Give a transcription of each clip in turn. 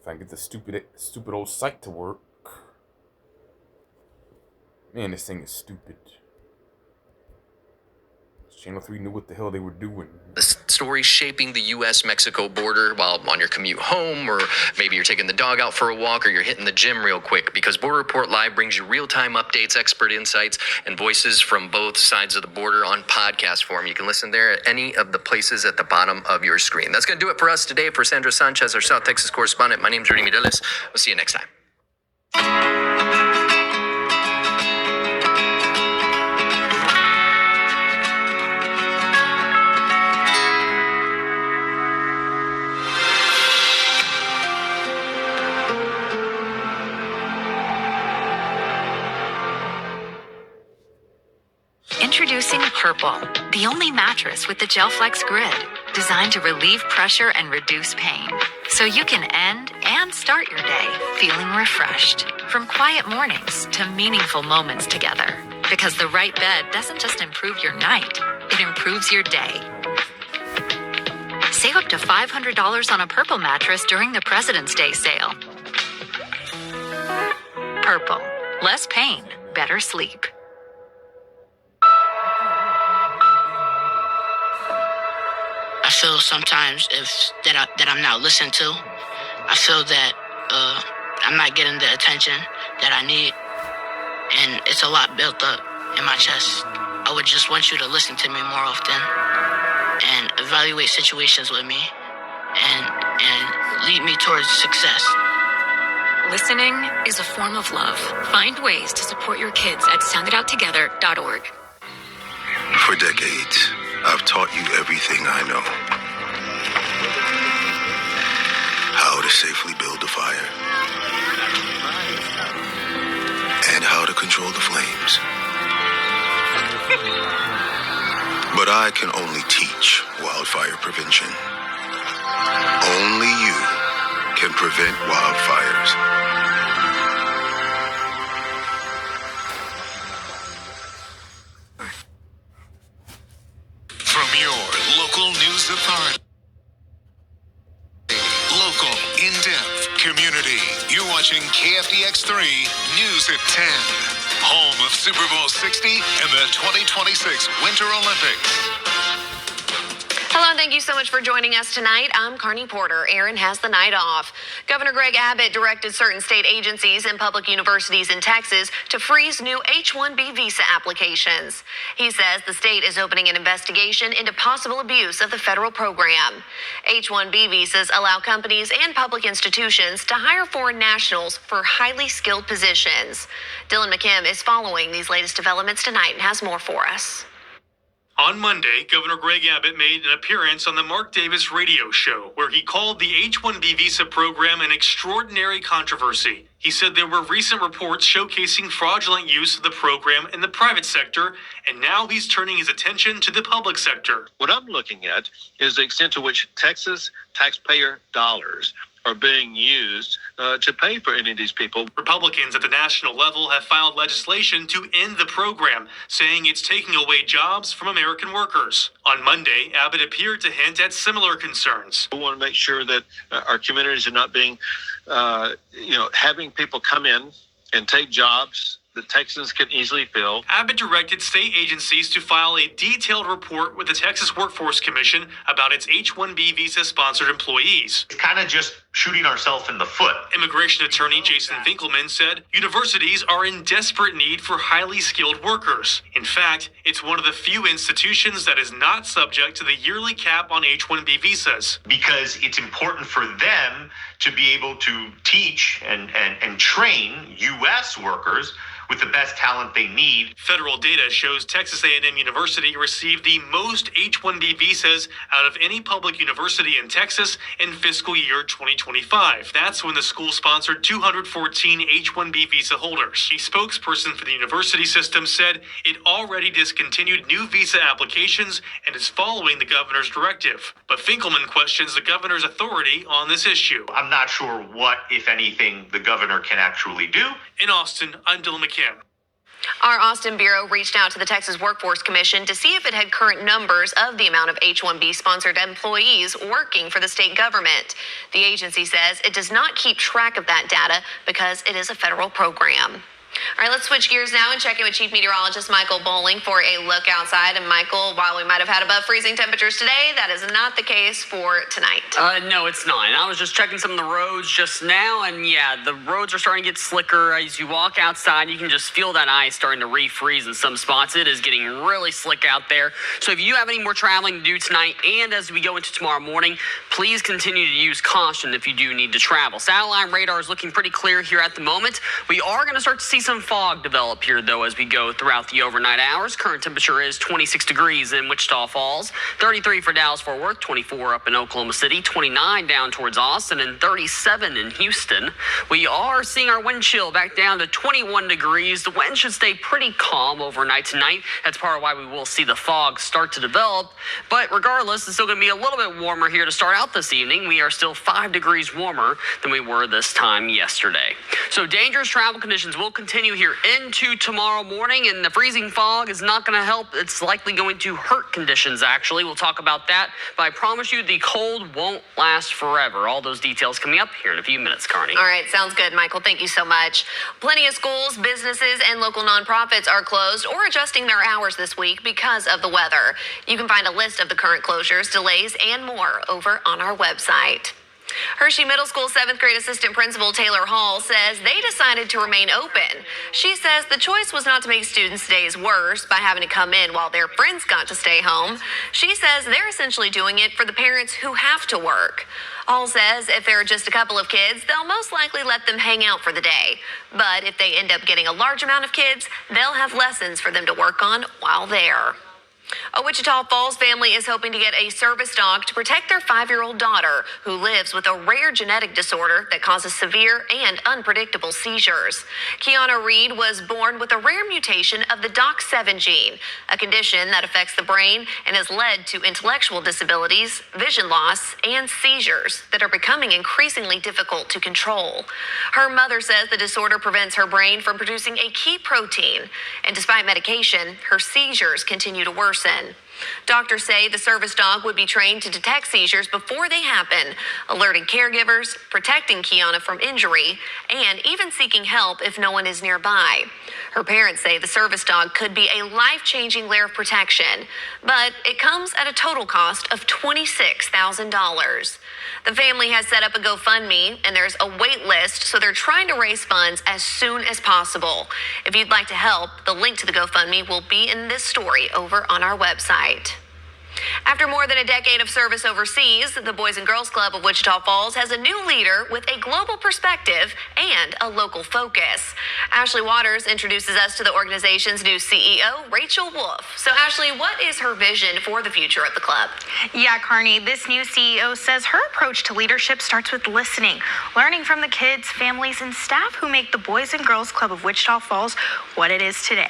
If I can get the stupid old site to work. Man, this thing is stupid. Channel 3 knew what the hell they were doing. The story shaping the U.S.-Mexico border while on your commute home, or maybe you're taking the dog out for a walk, or you're hitting the gym real quick, because Border Report Live brings you real-time updates, expert insights, and voices from both sides of the border on podcast form. You can listen there at any of the places at the bottom of your screen. That's going to do it for us today. For Sandra Sanchez, our South Texas correspondent, my name's Rudy Mireles. We'll see you next time. Introducing Purple, the only mattress with the GelFlex grid, designed to relieve pressure and reduce pain, so you can end and start your day feeling refreshed. From quiet mornings to meaningful moments together, because the right bed doesn't just improve your night, it improves your day. Save up to $500 on a Purple mattress during the President's Day sale. Purple, less pain, better sleep. I feel sometimes that I'm not listened to. I feel that I'm not getting the attention that I need, and it's a lot built up in my chest. I would just want you to listen to me more often and evaluate situations with me and lead me towards success. Listening is a form of love. Find ways to support your kids at sounditouttogether.org. For decades, I've taught you everything I know. How to safely build a fire. And how to control the flames. But I can only teach wildfire prevention. Only you can prevent wildfires. From your local news authority. Local, in-depth, community. You're watching K FDX 3 News at 10. Home of Super Bowl 60 and the 2026 Winter Olympics. Hello, and thank you so much for joining us tonight. I'm Carney Porter. Aaron has the night off. Governor Greg Abbott directed certain state agencies and public universities in Texas to freeze new H-1B visa applications. He says the state is opening an investigation into possible abuse of the federal program. H-1B visas allow companies and public institutions to hire foreign nationals for highly skilled positions. Dylan McKim is following these latest developments tonight and has more for us. On Monday, Governor Greg Abbott made an appearance on the Mark Davis radio show, where he called the H-1B visa program an extraordinary controversy. He said there were recent reports showcasing fraudulent use of the program in the private sector, and now he's turning his attention to the public sector. What I'm looking at is the extent to which Texas taxpayer dollars are being used to pay for any of these people. Republicans at the national level have filed legislation to end the program, saying it's taking away jobs from American workers. On Monday, Abbott appeared to hint at similar concerns. We want to make sure that our communities are not being, having people come in and take jobs that Texans can easily fill. Abbott directed state agencies to file a detailed report with the Texas Workforce Commission about its H-1B visa-sponsored employees. It's kind of just shooting ourselves in the foot. Immigration attorney Jason Finkelman said universities are in desperate need for highly skilled workers. In fact, it's one of the few institutions that is not subject to the yearly cap on H-1B visas. Because it's important for them to be able to teach and train U.S. workers with the best talent they need. Federal data shows Texas A&M University received the most H-1B visas out of any public university in Texas in fiscal year 2025. That's when the school sponsored 214 H-1B visa holders. A spokesperson for the university system said it already discontinued new visa applications and is following the governor's directive. But Finkelman questions the governor's authority on this issue. I'm not sure what, if anything, the governor can actually do. In Austin, I'm Dylan McKim. Our Austin Bureau reached out to the Texas Workforce Commission to see if it had current numbers of the amount of H-1B sponsored employees working for the state government. The agency says it does not keep track of that data because it is a federal program. All right, let's switch gears now and check in with Chief Meteorologist Michael Bowling for a look outside. And Michael, while we might have had above freezing temperatures today, that is not the case for tonight. No, it's not. And I was just checking some of the roads just now, and yeah, the roads are starting to get slicker. As you walk outside, you can just feel that ice starting to refreeze in some spots. It is getting really slick out there. So if you have any more traveling to do tonight and as we go into tomorrow morning, please continue to use caution if you do need to travel. Satellite radar is looking pretty clear here at the moment. We are going to start to see some fog develop here, though, as we go throughout the overnight hours. Current temperature is 26 degrees in Wichita Falls, 33 for Dallas-Fort Worth, 24 up in Oklahoma City, 29 down towards Austin, and 37 in Houston. We are seeing our wind chill back down to 21 degrees. The wind should stay pretty calm overnight tonight. That's part of why we will see the fog start to develop. But regardless, it's still going to be a little bit warmer here to start out this evening. We are still 5 degrees warmer than we were this time yesterday. So dangerous travel conditions will continue here into tomorrow morning, and the freezing fog is not going to help. It's likely going to hurt conditions, actually. We'll talk about that, but I promise you the cold won't last forever. All those details coming up here in a few minutes, Carney. All right, sounds good, Michael. Thank you so much. Plenty of schools, businesses, and local nonprofits are closed or adjusting their hours this week because of the weather. You can find a list of the current closures, delays, and more over on our website. Hershey Middle School 7th grade assistant principal Taylor Hall says they decided to remain open. She says the choice was not to make students' days worse by having to come in while their friends got to stay home. She says they're essentially doing it for the parents who have to work. Hall says if there are just a couple of kids, they'll most likely let them hang out for the day. But if they end up getting a large amount of kids, they'll have lessons for them to work on while there. A Wichita Falls family is hoping to get a service dog to protect their 5-year-old daughter, who lives with a rare genetic disorder that causes severe and unpredictable seizures. Kiana Reed was born with a rare mutation of the DOX7 gene, a condition that affects the brain and has led to intellectual disabilities, vision loss, and seizures that are becoming increasingly difficult to control. Her mother says the disorder prevents her brain from producing a key protein, and despite medication, her seizures continue to worsen. Doctors say the service dog would be trained to detect seizures before they happen, alerting caregivers, protecting Kiana from injury, and even seeking help if no one is nearby. Her parents say the service dog could be a life-changing layer of protection, but it comes at a total cost of $26,000. The family has set up a GoFundMe, and there's a wait list, so they're trying to raise funds as soon as possible. If you'd like to help, the link to the GoFundMe will be in this story over on our website. After more than a decade of service overseas, the Boys and Girls Club of Wichita Falls has a new leader with a global perspective and a local focus. Ashley Waters introduces us to the organization's new CEO, Rachel Wolf. So Ashley, what is her vision for the future of the club? Yeah, Carney, this new CEO says her approach to leadership starts with listening, learning from the kids, families, and staff who make the Boys and Girls Club of Wichita Falls what it is today.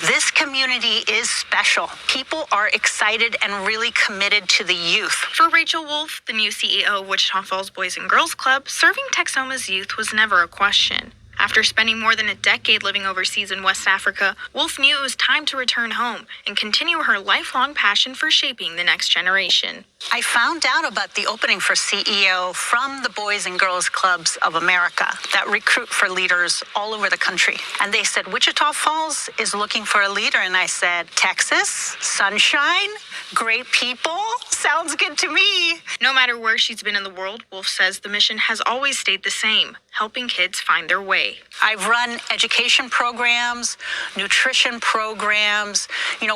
This community is special. People are excited and really committed to the youth. For Rachel Wolf, the new CEO of Wichita Falls Boys and Girls Club, serving Texoma's youth was never a question. After spending more than a decade living overseas in West Africa, Wolf knew it was time to return home and continue her lifelong passion for shaping the next generation. I found out about the opening for CEO from the Boys and Girls Clubs of America that recruit for leaders all over the country. And they said, Wichita Falls is looking for a leader. And I said, Texas, sunshine, great people, sounds good to me. No matter where she's been in the world, Wolf says the mission has always stayed the same, helping kids find their way. I've run education programs, nutrition programs,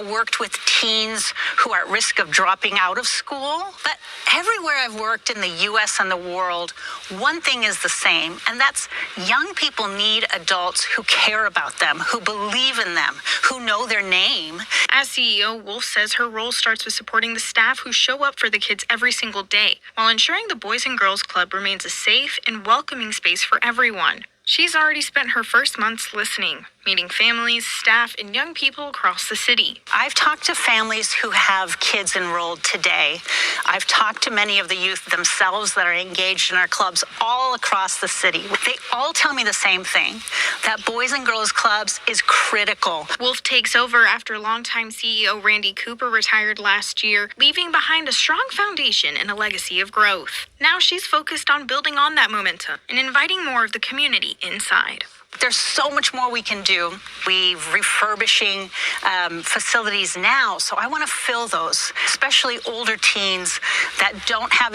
worked with teens who are at risk of dropping out of school. But everywhere I've worked in the U.S. and the world, one thing is the same, and that's young people need adults who care about them, who believe in them, who know their name. As CEO, Wolf says her role starts with supporting the staff who show up for the kids every single day, while ensuring the Boys and Girls Club remains a safe and welcoming space for everyone. She's already spent her first months listening, meeting families, staff, and young people across the city. I've talked to families who have kids enrolled today. I've talked to many of the youth themselves that are engaged in our clubs all across the city. They all tell me the same thing, that Boys and Girls Clubs is critical. Wolf takes over after longtime CEO Randy Cooper retired last year, leaving behind a strong foundation and a legacy of growth. Now she's focused on building on that momentum and inviting more of the community inside. There's so much more we can do. We're refurbishing facilities now, so I want to fill those, especially older teens that don't have